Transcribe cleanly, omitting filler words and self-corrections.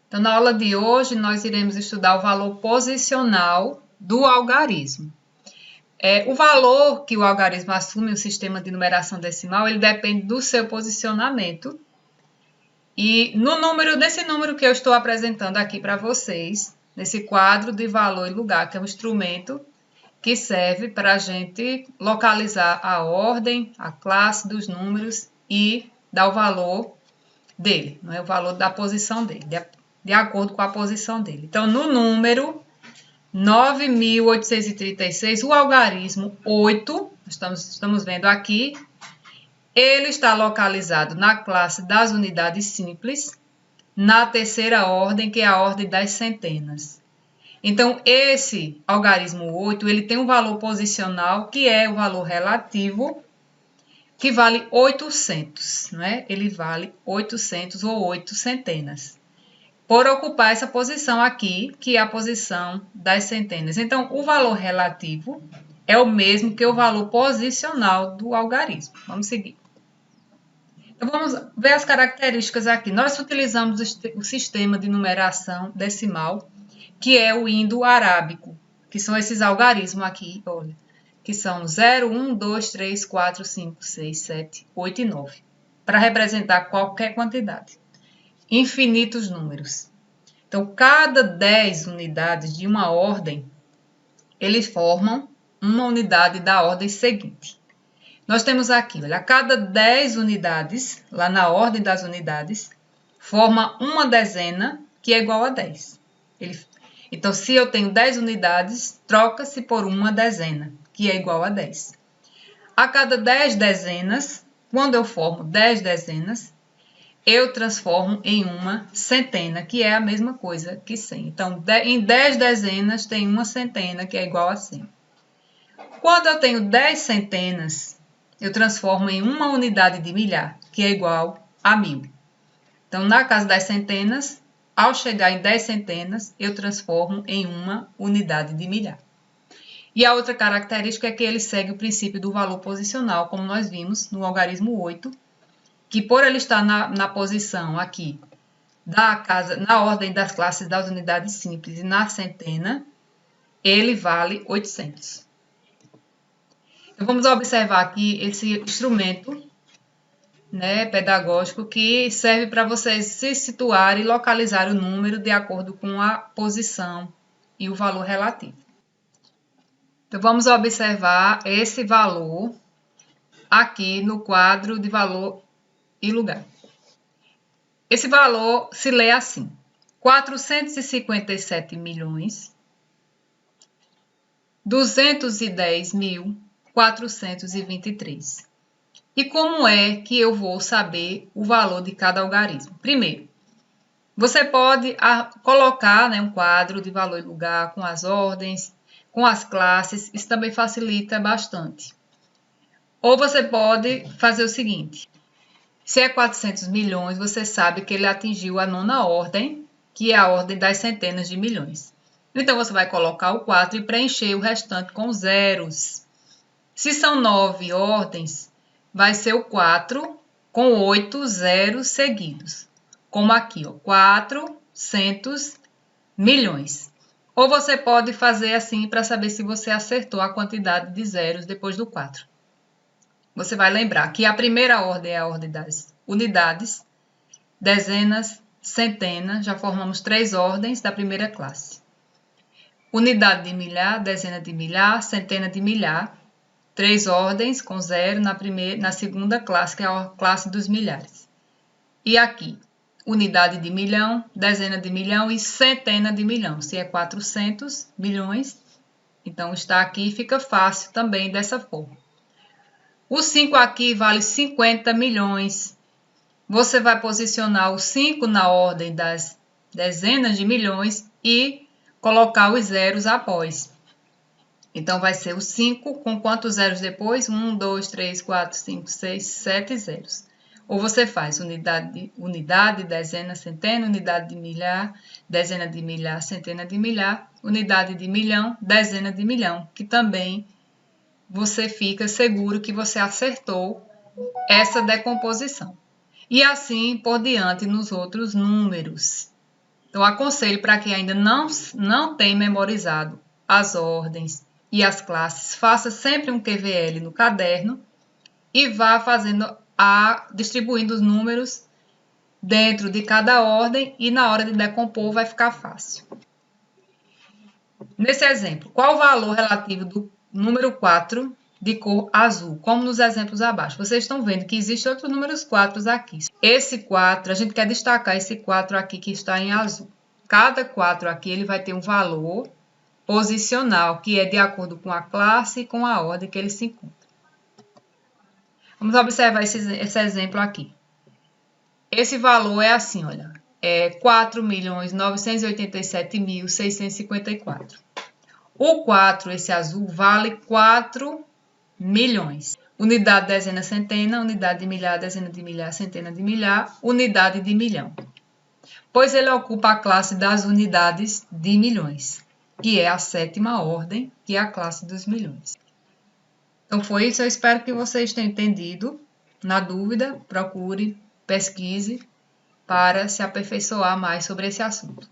Então, na aula de hoje, nós iremos estudar o valor posicional do algarismo. O valor que o algarismo assume, o sistema de numeração decimal, ele depende do seu posicionamento. E nesse número que eu estou apresentando aqui para vocês, nesse quadro de valor e lugar, que é um instrumento que serve para a gente localizar a ordem, a classe dos números e dar o valor dele, não é? O valor da posição dele, de acordo com a posição dele. Então, no número 9.836, o algarismo 8, estamos vendo aqui, ele está localizado na classe das unidades simples, na terceira ordem, que é a ordem das centenas. Então, esse algarismo 8, ele tem um valor posicional, que é o valor relativo, que vale 800, né? Ele vale 800 ou 8 centenas, por ocupar essa posição aqui, que é a posição das centenas. Então, o valor relativo é o mesmo que o valor posicional do algarismo. Vamos seguir. Então, vamos ver as características aqui. Nós utilizamos o sistema de numeração decimal, que é o indo-arábico, que são esses algarismos aqui, olha, que são 0, 1, 2, 3, 4, 5, 6, 7, 8 e 9, para representar qualquer quantidade. Infinitos números. Então, cada 10 unidades de uma ordem, eles formam uma unidade da ordem seguinte. Nós temos aqui, olha, a cada 10 unidades, lá na ordem das unidades, forma uma dezena que é igual a 10. Então, se eu tenho 10 unidades, troca-se por uma dezena, que é igual a 10. A cada 10 dezenas, quando eu formo 10 dezenas, eu transformo em uma centena, que é a mesma coisa que 100. Então, em 10 dezenas tem uma centena, que é igual a 100. Quando eu tenho 10 centenas, eu transformo em uma unidade de milhar, que é igual a 1000. Então, na casa das centenas, ao chegar em 10 centenas, eu transformo em uma unidade de milhar. E a outra característica é que ele segue o princípio do valor posicional, como nós vimos no algarismo 8, que por ele estar na posição aqui, na ordem das classes das unidades simples e na centena, ele vale 800. Então, vamos observar aqui esse instrumento, né, pedagógico, que serve para vocês se situar e localizar o número de acordo com a posição e o valor relativo. Então, vamos observar esse valor aqui no quadro de valor e lugar. Esse valor se lê assim: 457.210.423. E como é que eu vou saber o valor de cada algarismo? Primeiro, você pode colocar, né, um quadro de valor e lugar com as ordens, com as classes. Isso também facilita bastante. Ou você pode fazer o seguinte: se é 400 milhões, você sabe que ele atingiu a 9ª ordem, que é a ordem das centenas de milhões. Então, você vai colocar o 4 e preencher o restante com zeros. Se são 9 ordens, vai ser o 4 com 8 zeros seguidos. Como aqui, ó, 400 milhões. Ou você pode fazer assim para saber se você acertou a quantidade de zeros depois do 4. Você vai lembrar que a primeira ordem é a ordem das unidades, dezenas, centenas, já formamos 3 ordens da primeira classe. Unidade de milhar, dezena de milhar, centena de milhar, 3 ordens com 0 na segunda classe, que é a classe dos milhares. E aqui, unidade de milhão, dezena de milhão e centena de milhão. Se é 400 milhões, então está aqui, fica fácil também dessa forma. O 5 aqui vale 50 milhões. Você vai posicionar o 5 na ordem das dezenas de milhões e colocar os zeros após. Então, vai ser o 5 com quantos zeros depois? 1, 2, 3, 4, 5, 6, 7 zeros. Ou você faz unidade, dezena, centena, unidade de milhar, dezena de milhar, centena de milhar, unidade de milhão, dezena de milhão, que também você fica seguro que você acertou essa decomposição. E assim por diante nos outros números. Então, aconselho para quem ainda não tem memorizado as ordens e as classes, faça sempre um QVL no caderno e vá distribuindo os números dentro de cada ordem e na hora de decompor vai ficar fácil. Nesse exemplo, qual o valor relativo do número 4 de cor azul? Como nos exemplos abaixo. Vocês estão vendo que existem outros números 4 aqui. Esse 4, a gente quer destacar esse 4 aqui que está em azul. Cada 4 aqui ele vai ter um valor posicional, que é de acordo com a classe e com a ordem que ele se encontra. Vamos observar esse exemplo aqui. Esse valor é assim, olha. É 4.987.654. O 4, esse azul, vale 4 milhões. Unidade, dezena, centena, unidade de milhar, dezena de milhar, centena de milhar, unidade de milhão. Pois ele ocupa a classe das unidades de milhões, que é a 7ª ordem, que é a classe dos milhões. Então foi isso, eu espero que vocês tenham entendido. Na dúvida, procure, pesquise para se aperfeiçoar mais sobre esse assunto.